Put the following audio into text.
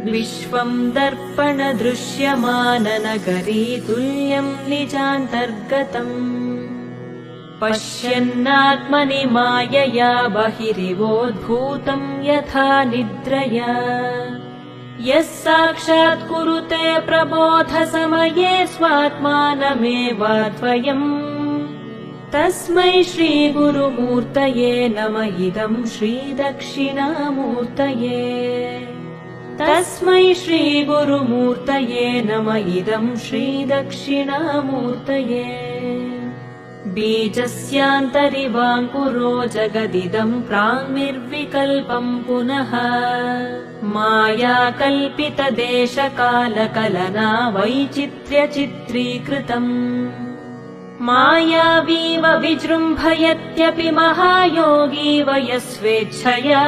विश्वं दर्पणदृश्यमाननगरी तुल्यं निजान्तर्गतम् पश्यन्नात्मनि मायया बहिरिवोद्भूतं यथा निद्रया यः साक्षात् कुरुते प्रबोधसमये स्वात्मानमेवाद्वयम् तस्मै श्रीगुरुमूर्तये नम इदं श्रीदक्षिणामूर्तये तस्मै श्रीगुरुमूर्तये नम इदं श्रीदक्षिणामूर्तये बीजस्यान्तरिवाङ्कुरो जगदिदं प्राङ्निर्विकल्पं पुनः मायाकल्पितदेशकालकलना वैचित्र्यचित्रीकृतम् मायावीव विजृम्भयत्यपि महायोगी वयस्वेच्छया